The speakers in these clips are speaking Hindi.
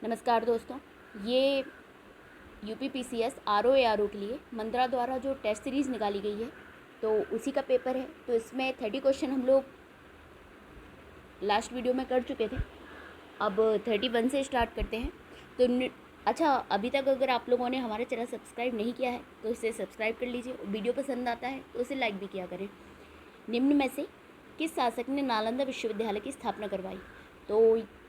नमस्कार दोस्तों, ये यूपीपीसीएस आरओ के लिए मंत्रा द्वारा जो टेस्ट सीरीज़ निकाली गई है तो उसी का पेपर है। तो इसमें 30 क्वेश्चन हम लोग लास्ट वीडियो में कर चुके थे। अब 31 से स्टार्ट करते हैं। तो अच्छा, अभी तक अगर आप लोगों ने हमारा चैनल सब्सक्राइब नहीं किया है तो इसे सब्सक्राइब कर लीजिए। वीडियो पसंद आता है तो इसे लाइक भी किया करें। निम्न में से किस शासक ने नालंदा विश्वविद्यालय की स्थापना करवाई? तो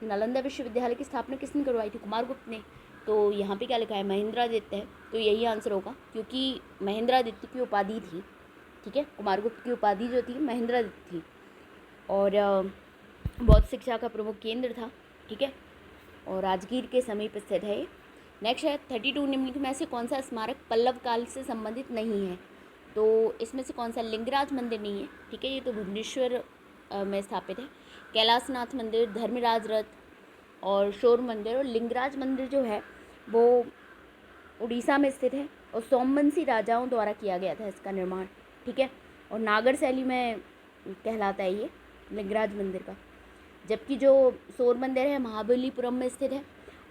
नालंदा विश्वविद्यालय की स्थापना किसने करवाई थी? कुमारगुप्त ने। तो यहाँ पे क्या लिखा है? महेंद्रादित्य है। तो यही आंसर होगा, क्योंकि महेंद्रादित्य की उपाधि थी। ठीक है, कुमारगुप्त की उपाधि जो थी महेंद्रादित्य थी। और बौद्ध शिक्षा का प्रमुख केंद्र था। ठीक है, और राजगीर के समीप स्थित है। नेक्स्ट है 32 निम्नलिखित में से कौन सा स्मारक पल्लव काल से संबंधित नहीं है? तो इसमें से कौन सा? लिंगराज मंदिर नहीं है। ठीक है, ये तो भुवनेश्वर में स्थापित है। कैलाशनाथ मंदिर, धर्मराज रथ और शोर मंदिर। और लिंगराज मंदिर जो है वो उड़ीसा में स्थित है और सोमवंशी राजाओं द्वारा किया गया था इसका निर्माण। ठीक है, और नागर शैली में कहलाता है ये लिंगराज मंदिर का। जबकि जो शोर मंदिर है महाबलीपुरम में स्थित है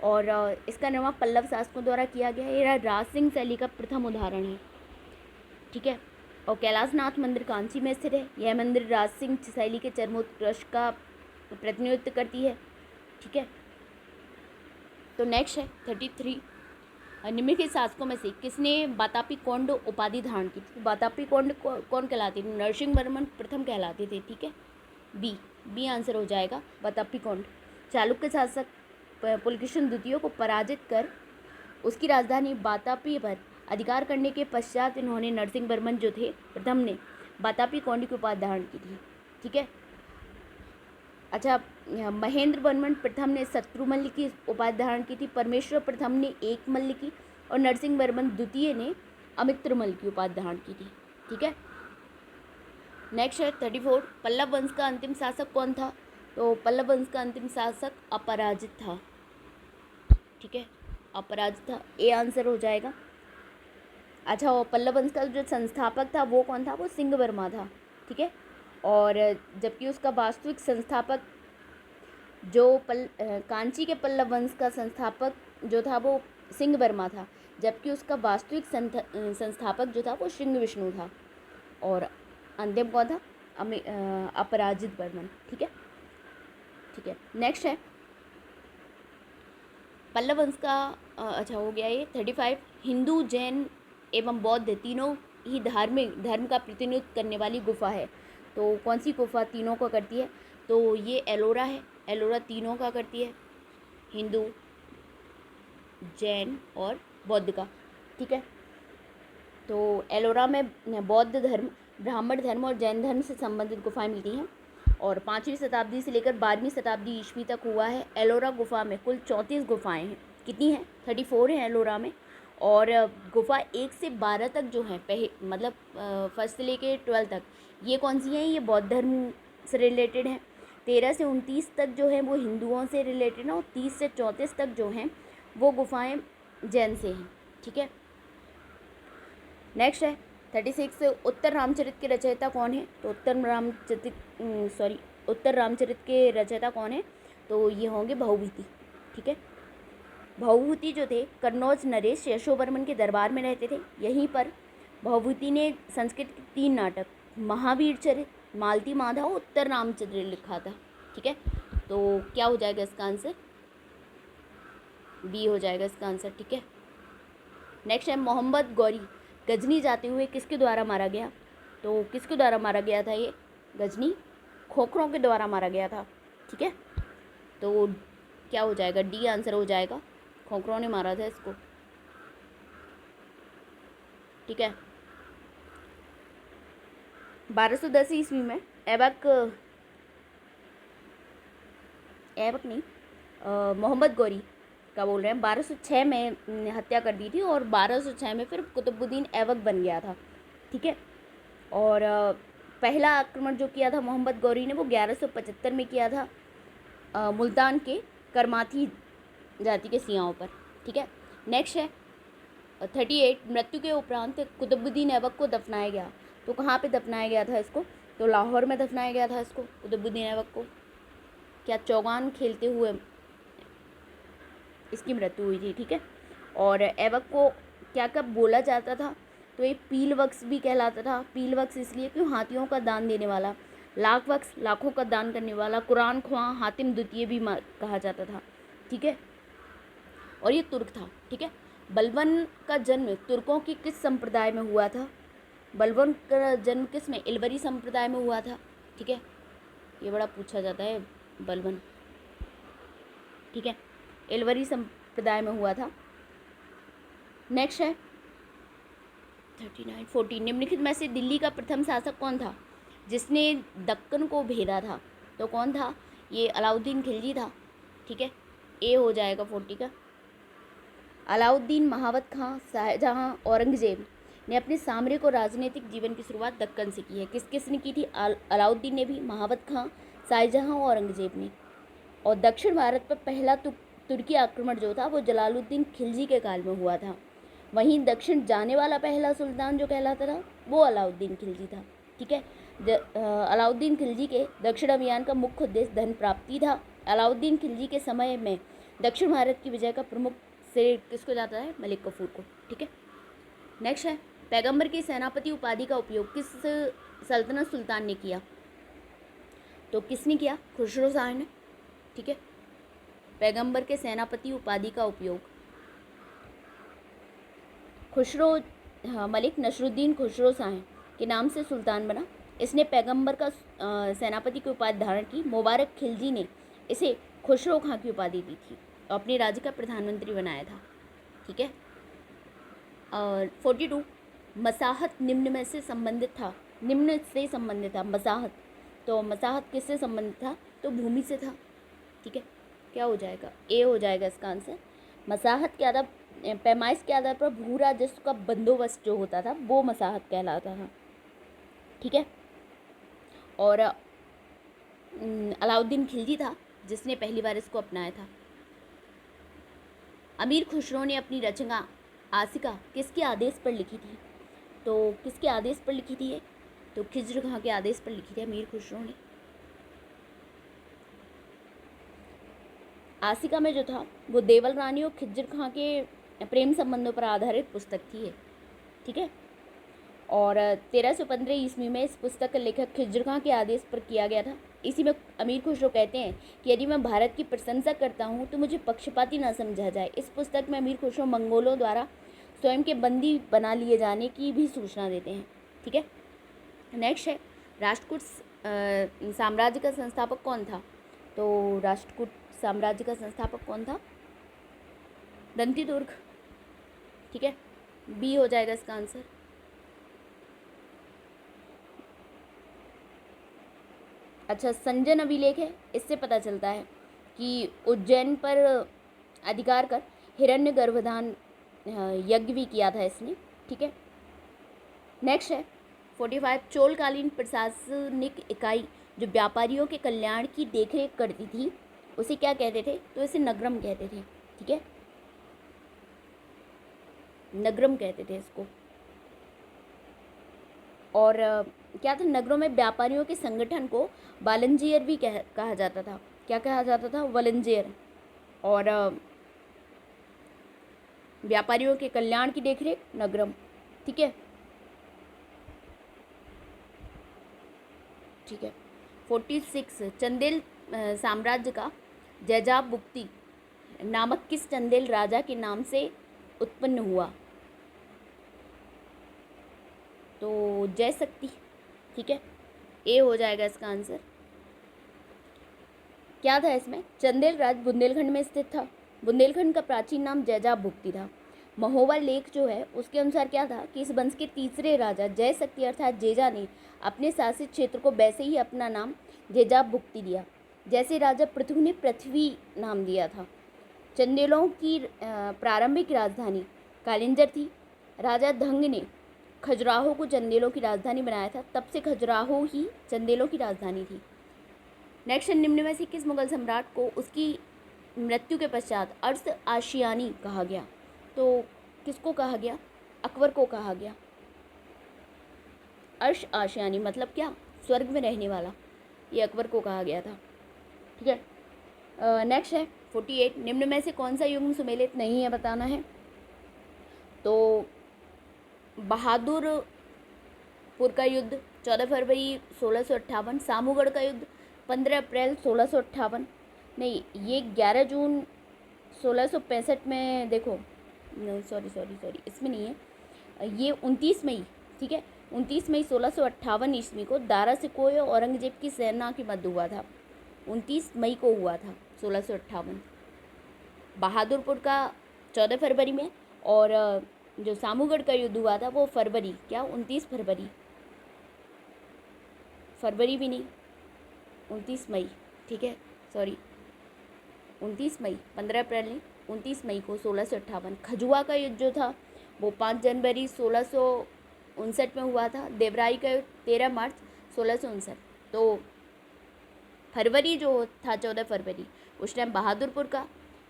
और इसका निर्माण पल्लव शासकों द्वारा किया गया है। यह राज सिंह शैली का प्रथम उदाहरण है। ठीक है, और कैलाशनाथ मंदिर कांची में स्थित है। यह मंदिर राज सिंह शैली के चरमोत्कर्ष का प्रतिनिधित्व करती है। ठीक है, तो नेक्स्ट है 33 निम्नलिखित शासकों में से किसने बातापी कोंड उपाधि धारण की थी? बातापी कोंड कौन कहलाती थी? नरसिंह वर्मन प्रथम कहलाते थे। ठीक है, बी आंसर हो जाएगा बातापी कोंड। चालुक्य शासक पुलकेशिन द्वितीय को पराजित कर उसकी राजधानी बातापी पर अधिकार करने के पश्चात इन्होंने नरसिंह वर्मन जो थे प्रथम ने बातापी कोंड की उपाधि धारण की थी। ठीक है, अच्छा, महेंद्र वर्मन प्रथम ने शत्रुमल्ल की उपाधि धारण की थी। परमेश्वर प्रथम ने एकमल्ल की और नरसिंह वर्मन द्वितीय ने अमित्रमल्ल की उपाधि धारण की थी। ठीक है, नेक्स्ट है 34 पल्लव वंश का अंतिम शासक कौन था? तो पल्लव वंश का अंतिम शासक अपराजित था। ठीक है, अपराजित था, ए आंसर हो जाएगा। अच्छा, वो पल्लव वंश का जो संस्थापक था वो कौन था? वो सिंह वर्मा था। ठीक है, और जबकि उसका वास्तविक संस्थापक जो कांची के पल्लव वंश का संस्थापक जो था वो सिंह वर्मा था, जबकि उसका वास्तविक संस्थापक जो था वो सिंह विष्णु था। और अंतिम कौन था? अपराजित वर्मन। ठीक है, ठीक है, नेक्स्ट है पल्लव वंश का अच्छा हो गया ये 35 हिंदू, जैन एवं बौद्ध तीनों ही धर्म का प्रतिनिधित्व करने वाली गुफा है। तो कौन सी गुफा तीनों का करती है? तो ये एलोरा है। एलोरा तीनों का करती है, हिंदू, जैन और बौद्ध का। ठीक है, तो एलोरा में बौद्ध धर्म, ब्राह्मण धर्म और जैन धर्म से संबंधित गुफाएं मिलती हैं। और 5वीं शताब्दी से लेकर 12वीं शताब्दी ईस्वी तक हुआ है। एलोरा गुफा में कुल 34 गुफाएं हैं। कितनी हैं? 34 हैं एलोरा में। और गुफा 1 से 12 तक जो है मतलब फर्स्ट से लेकर 12 तक ये कौन सी हैं? ये बौद्ध धर्म से रिलेटेड हैं। 13 से 29 तक जो है वो हिंदुओं से रिलेटेड हैं और 30 से 34 तक जो हैं वो गुफाएं जैन से हैं। ठीक है, नेक्स्ट है 36 उत्तर रामचरित के रचयिता कौन है? तो उत्तर रामचरित के रचयिता कौन है? तो ये होंगे भवभूति। ठीक है, भवभूति जो थे कन्नौज नरेश यशोवर्मन के दरबार में रहते थे। यहीं पर भवभूति ने संस्कृत के 3 नाटक महावीर चरित, मालती माधव और उत्तर रामचरित लिखा था। ठीक है, तो क्या हो जाएगा इसका आंसर? बी हो जाएगा इसका आंसर। ठीक है, नेक्स्ट है मोहम्मद गौरी गजनी जाते हुए किसके द्वारा मारा गया? तो किसके द्वारा मारा गया था ये गजनी? खोखरों के द्वारा मारा गया था। ठीक है, तो क्या हो जाएगा? डी आंसर हो जाएगा, खोखरों ने मारा था इसको। ठीक है, 1210 ईस्वी में ऐबक नहीं, मोहम्मद गौरी का बोल रहे हैं 1206 में हत्या कर दी थी और 1206 में फिर कुतुबुद्दीन ऐबक बन गया था। ठीक है, और पहला आक्रमण जो किया था मोहम्मद गौरी ने वो 1175 में किया था मुल्तान के करमाथी जाति के सियाओं पर। ठीक है, नेक्स्ट है 38 मृत्यु के उपरांत कुतुबुद्दीन ऐबक को दफनाया गया। तो कहाँ पे दफनाया गया था इसको? तो लाहौर में दफनाया गया था इसको, कुतुबुद्दीन ऐबक को। क्या चौगान खेलते हुए इसकी मृत्यु हुई थी, ठीक है। और ऐबक को क्या कब बोला जाता था, तो ये पीलवक्स भी कहलाता था। पीलवक्स इसलिए क्यों, हाथियों का दान देने वाला। लाखवक्स, लाखों का दान करने वाला। कुरान ख्वां, हातिम द्वितीय भी कहा जाता था, ठीक है। और ये तुर्क था, ठीक है। बलबन का जन्म तुर्कों की किस संप्रदाय में हुआ था? बलबन का जन्म किस में, इलवरी संप्रदाय में हुआ था, ठीक है। ये बड़ा पूछा जाता है बलबन, ठीक है, इलवरी संप्रदाय में हुआ था। नेक्स्ट है 39-40, निम्नलिखित में से दिल्ली का प्रथम शासक कौन था जिसने दक्कन को भेदा था? तो कौन था ये? अलाउद्दीन खिलजी था, ठीक है। ए हो जाएगा 40 का। अलाउद्दीन, महावत खां, शाहजहां, औरंगजेब ने अपने सामरिक और राजनीतिक जीवन की शुरुआत दक्कन से की है। किस किस ने की थी? अलाउद्दीन ने भी, महावत खां, शाहजहां, औरंगजेब ने। और दक्षिण भारत पर पहला तुर्की आक्रमण जो था वो जलालुद्दीन खिलजी के काल में हुआ था। वहीं दक्षिण जाने वाला पहला सुल्तान जो कहलाता था वो अलाउद्दीन खिलजी था, ठीक है। अलाउद्दीन खिलजी के दक्षिण अभियान का मुख्य उद्देश्य धन प्राप्ति था। अलाउद्दीन खिलजी के समय में दक्षिण भारत की विजय का प्रमुख श्रेय किसको जाता है? मलिक कफूर को, ठीक है। नेक्स्ट है पैगंबर की सेनापति उपाधि का उपयोग किस सल्तनत सुल्तान ने किया? तो किसने किया? खुसरो शाह ने, ठीक है। पैगंबर के सेनापति उपाधि का उपयोग खुसरो मलिक नसरुद्दीन खुसरो शाह के नाम से सुल्तान बना। इसने पैगंबर का सेनापति की उपाधि धारण की। मुबारक खिलजी ने इसे खुसरो खां की उपाधि दी थी और अपने राज्य का प्रधानमंत्री बनाया था, ठीक है। और 42, मसाहत निम्न में से संबंधित था, निम्न से संबंधित था मसाहत। तो मसाहत किससे संबंधित था? तो भूमि से था, ठीक है। क्या हो जाएगा? ए हो जाएगा इसका आंसर। मसाहत के आधार, पैमाइश के आधार पर भू राजस्व का बंदोबस्त जो होता था वो मसाहत कहलाता था, ठीक है। और अलाउद्दीन खिलजी था जिसने पहली बार इसको अपनाया था। अमीर खुसरो ने अपनी रचना आसिका किसके आदेश पर लिखी थी? तो किसके आदेश पर लिखी थी ये? तो खिज्र खां के आदेश पर लिखी थी अमीर खुसरो ने। आसिका में जो था वो देवल रानी और खिज्र खां के प्रेम संबंधों पर आधारित पुस्तक थी ये, ठीक है। और 1315 ईस्वी में इस पुस्तक का लेखक खिज्र खां के आदेश पर किया गया था। इसी में अमीर खुसरो कहते हैं कि यदि मैं भारत की प्रशंसा करता हूँ तो मुझे पक्षपाती न समझा जाए। इस पुस्तक में अमीर खुसरो मंगोलों द्वारा स्वयं के बंदी बना लिए जाने की भी सूचना देते हैं, ठीक है। नेक्स्ट है राष्ट्रकूट साम्राज्य का संस्थापक कौन था? तो राष्ट्रकूट साम्राज्य का संस्थापक कौन था? दंतीदुर्ग, ठीक है। बी हो जाएगा इसका आंसर। अच्छा, संजन अभिलेख है, इससे पता चलता है कि उज्जैन पर अधिकार कर हिरण्य गर्भधान यज्ञ भी किया था इसने, ठीक है। नेक्स्ट है 45, चोलकालीन प्रशासनिक इकाई जो व्यापारियों के कल्याण की देखरेख करती थी उसे क्या कहते थे? तो इसे नगरम कहते थे, ठीक है। नगरम कहते थे इसको। और क्या था? नगरों में व्यापारियों के संगठन को वालंजियर भी कहा जाता था। क्या कहा जाता था? वालंजियर। और व्यापारियों के कल्याण की देखरेख नगरम, ठीक है, ठीक है। 46, चंदेल साम्राज्य का जैजाब बुक्ति नामक किस चंदेल राजा के नाम से उत्पन्न हुआ? तो जय शक्ति, ठीक है। ए हो जाएगा इसका आंसर। क्या था इसमें? चंदेल राज बुंदेलखंड में स्थित था। बुंदेलखंड का प्राचीन नाम जैजाब भुक्ति था। महोबा लेख जो है उसके अनुसार क्या था कि इस वंश के तीसरे राजा जय शक्ति अर्थात जेजा ने अपने शासित क्षेत्र को वैसे ही अपना नाम जैजाब भुक्ति दिया जैसे राजा पृथु ने पृथ्वी नाम दिया था। चंदेलों की प्रारंभिक राजधानी कालिंजर थी। राजा धंग ने खजुराहो को चंदेलों की राजधानी बनाया था, तब से खजुराहो ही चंदेलों की राजधानी थी। नेक्स्ट, निम्न में से किस मुगल सम्राट को उसकी मृत्यु के पश्चात अर्श आशियानी कहा गया? तो किसको कहा गया? अकबर को कहा गया। अर्श आशियानी मतलब क्या? स्वर्ग में रहने वाला, ये अकबर को कहा गया था, ठीक है। नेक्स्ट है 48 निम्न में से कौन सा युग्म सुमेलित नहीं है बताना है। तो बहादुरपुर का युद्ध 14 फरवरी 1658, सामूगढ़ का युद्ध 15 अप्रैल 1658, नहीं ये 11 जून 1665 में, देखो सॉरी इसमें नहीं है, ये 29 मई, ठीक है 29 मई 1658 ईस्वी को दारा सिकोह और औरंगजेब की सेना के मध्य हुआ था। 29 मई को हुआ था 1658। बहादुरपुर का 14 फरवरी में, और जो सामूगढ़ का युद्ध हुआ था वो फरवरी, क्या 29 फरवरी भी नहीं, 29 मई, ठीक है सॉरी 29 मई, 15 अप्रैल नहीं, 29 मई को 1658। खजुआ का युद्ध जो था वो 5 जनवरी 1659 में हुआ था। देवराई का युद्ध 13 मार्च 1659। तो फरवरी जो था 14 फरवरी उस टाइम बहादुरपुर का,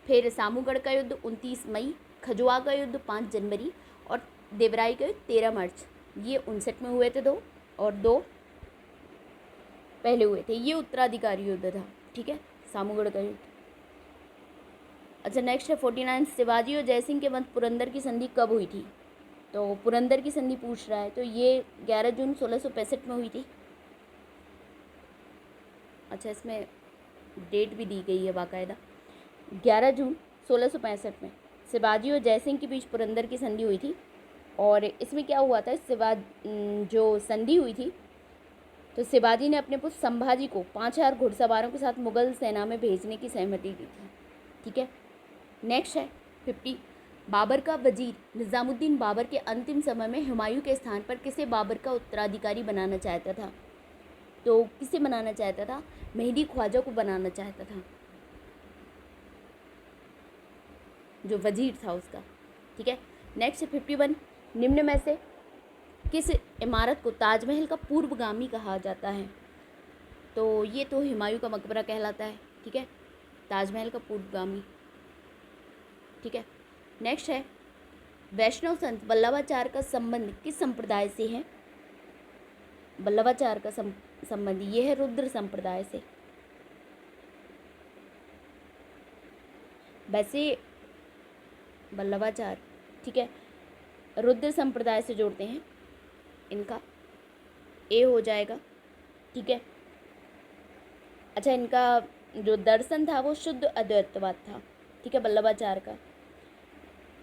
फिर सामूगढ़ का युद्ध 29 मई, खजुआ का युद्ध 5 जनवरी और देवराई का युद्ध 13 मार्च, ये 59 में हुए थे 2, और 2 पहले हुए थे। ये उत्तराधिकारी युद्ध था, ठीक है सामूगढ़ का युद्ध। अच्छा नेक्स्ट है 49 शिवाजी और जयसिंह के मध्य पुरंदर की संधि कब हुई थी। तो पुरंदर की संधि पूछ रहा है, तो ये 11 जून 1665 में हुई थी। अच्छा इसमें डेट भी दी गई है बाकायदा, 11 जून 1665 में शिवाजी और जयसिंह के बीच पुरंदर की संधि हुई थी। और इसमें क्या हुआ था, जो संधि हुई थी तो शिवाजी ने अपने पुत्र संभाजी को 5000 घुड़सवारों के साथ मुगल सेना में भेजने की सहमति दी थी, ठीक है। नेक्स्ट है 50 बाबर का वजीर निज़ामुद्दीन बाबर के अंतिम समय में हुमायूं के स्थान पर किसे बाबर का उत्तराधिकारी बनाना चाहता था। तो किसे बनाना चाहता था, मेहदी ख्वाजा को बनाना चाहता था, जो वजीर था उसका, ठीक है। नेक्स्ट 51 निम्न में से किस इमारत को ताजमहल का पूर्वगामी कहा जाता है। तो ये तो हुमायूं का मकबरा कहलाता है, ठीक है, ताजमहल का पूर्वगामी, ठीक है। नेक्स्ट है वैष्णव संत वल्लभाचार्य का संबंध किस संप्रदाय से है। वल्लभाचार्य का संबंध ये है रुद्र संप्रदाय से। वैसे वल्लभाचार्य, ठीक है, रुद्र संप्रदाय से जोड़ते हैं, इनका ए हो जाएगा, ठीक है। अच्छा इनका जो दर्शन था वो शुद्ध अद्वैतवाद था, ठीक है, वल्लभाचार्य का।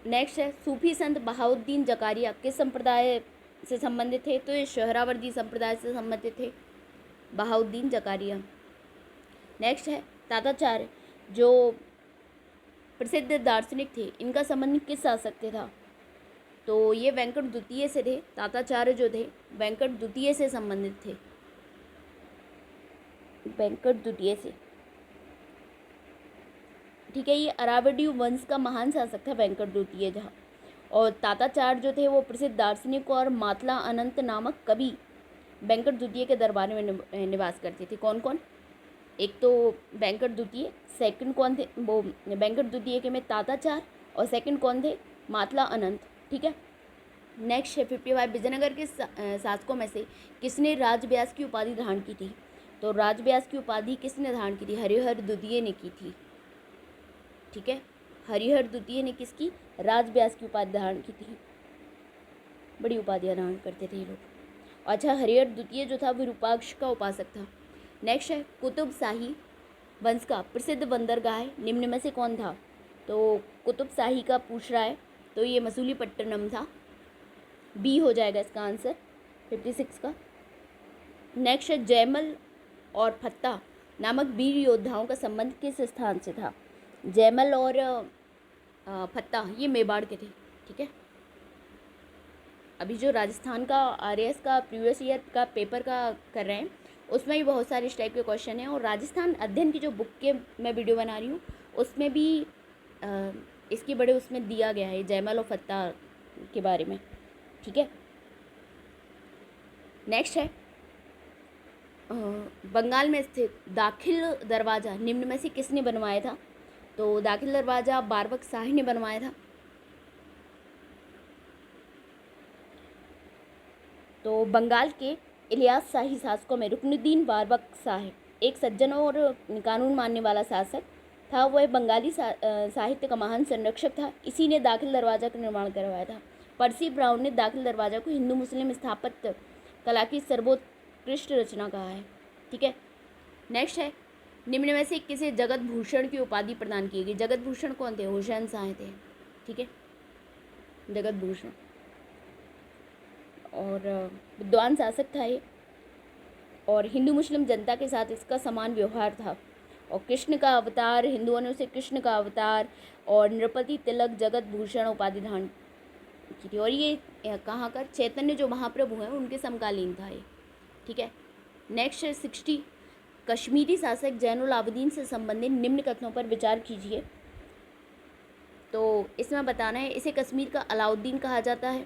नेक्स्ट है सूफी संत बहाउद्दीन जकारिया किस संप्रदाय से संबंधित थे। तो ये सोहरावर्दी संप्रदाय से संबंधित थे, बहाउद्दीन जकारिया। नेक्स्ट है ताताचार्य जो प्रसिद्ध दार्शनिक थे, इनका संबंध किस शासक से था। तो ये वेंकट द्वितीय से थे। ताताचार्य जो थे वेंकट द्वितीय से संबंधित थे, वेंकट द्वितीय से, ठीक है। ये अरावडी वंश का महान शासक था वेंकट द्वितीय था। और ताताचार्य जो थे वो प्रसिद्ध दार्शनिक और मातला अनंत नामक कवि वेंकट द्वितीय के दरबार में निवास करते थे। कौन कौन, एक तो वेंकट द्वितीय, सेकंड कौन थे, वो वेंकट द्वितीय के में ताताचार्य, और सेकंड कौन थे, मातला अनंत, ठीक है। नेक्स्ट है 55 विजयनगर के शासकों में से किसने राजव्यास की उपाधि धारण की थी। तो राजव्यास की उपाधि किसने धारण की थी, हरिहर द्वितीय ने की थी, ठीक है। हरिहर द्वितीय ने किसकी, राजव्यास की उपाधि धारण की थी। बड़ी उपाधियां धारण करते थे ये लोग। अच्छा हरिहर द्वितीय जो था विरूपाक्ष का उपासक था। नेक्स्ट है कुतुब शाही वंश का प्रसिद्ध बंदरगाह निम्न में से कौन था। तो कुतुब शाही का पूछ रहा है, तो ये मसूलीपट्टनम था, बी हो जाएगा इसका आंसर 56 का। नेक्स्ट है जयमल और फत्ता नामक वीर योद्धाओं का संबंध किस स्थान से था। जयमल और फत्ता ये मेवाड़ के थे, ठीक है। अभी जो राजस्थान का आरएएस का प्रीवियस ईयर का पेपर का कर रहे हैं उसमें भी बहुत सारे इस टाइप के क्वेश्चन हैं। और राजस्थान अध्ययन की जो बुक के मैं वीडियो बना रही हूँ उसमें भी इसकी बड़े उसमें दिया गया है जयमल और फत्ता के बारे में, ठीक है। नेक्स्ट है बंगाल में स्थित दाखिल दरवाज़ा निम्न में से किसने बनवाया था। तो दाखिल दरवाज़ा बारबक शाही ने बनवाया था। तो बंगाल के इलियास शाही शासकों में रुकनुद्दीन बारबक शाह एक सज्जन और कानून मानने वाला शासक था वह बंगाली साहित्य का महान संरक्षक था। इसी ने दाखिल दरवाज़ा का निर्माण करवाया था। पर्सी ब्राउन ने दाखिल दरवाज़ा को हिंदू मुस्लिम स्थापत्य कला की सर्वोत्कृष्ट रचना कहा है। ठीक है, नेक्स्ट है, निम्न में से किसे जगत भूषण की उपाधि प्रदान की गई? जगत भूषण कौन थे? हुसैन शाह थे। ठीक है, जगत भूषण, और विद्वान शासक था ये, और हिंदू मुस्लिम जनता के साथ इसका समान व्यवहार था। और कृष्ण का अवतार, हिंदुओं ने उसे कृष्ण का अवतार और नृपति तिलक जगत भूषण उपाधि धारण की थी। और ये कहाँ का? चैतन्य जो महाप्रभु हैं उनके समकालीन था ये। ठीक है, नेक्स्ट 60, कश्मीरी शासक जैनुल आबदीन से संबंधित निम्न कथनों पर विचार कीजिए। तो इसमें बताना है, इसे कश्मीर का अलाउद्दीन कहा जाता है।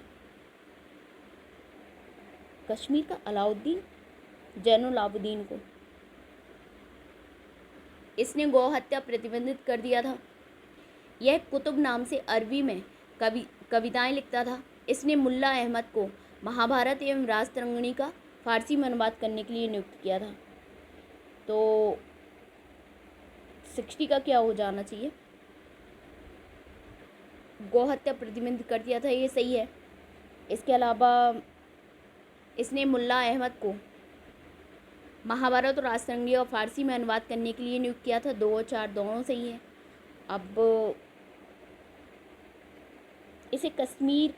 कश्मीर का अलाउद्दीन, जैनुल आबदीन को। इसने गौ हत्या प्रतिबंधित कर दिया था। यह कुतुब नाम से अरबी में कविताएं लिखता था। इसने मुल्ला अहमद को महाभारत एवं राजतरंगिणी का फारसी में अनुवाद करने के लिए नियुक्त किया था। तो 60 का क्या हो जाना चाहिए? गौ हत्या प्रतिबंधित कर दिया था, ये सही है। इसके अलावा इसने मुल्ला अहमद को महाभारत और राजतरंगिणी और फारसी में अनुवाद करने के लिए नियुक्त किया था। 2 और 4 दोनों सही है। अब इसे कश्मीर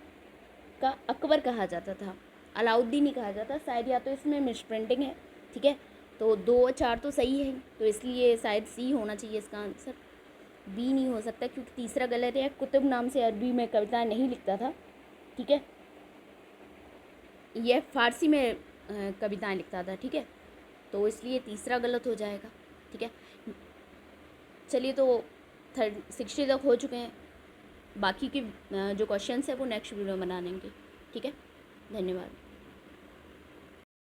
का अकबर कहा जाता था, अलाउद्दीन ही कहा जाता, शायद, या तो इसमें मिसप्रिंटिंग है। ठीक है, तो 2 और 4 तो सही है, तो इसलिए शायद सी होना चाहिए इसका आंसर। बी नहीं हो सकता क्योंकि तीसरा गलत है। कुतुब नाम से अरबी में कविताएं नहीं लिखता था। ठीक है, यह फारसी में कविताएं लिखता था। ठीक है, तो इसलिए तीसरा गलत हो जाएगा। ठीक है, चलिए, तो 60 तक हो चुके हैं। बाकी के जो क्वेश्चंस है वो नेक्स्ट वीडियो में बना लेंगे। ठीक है, धन्यवाद।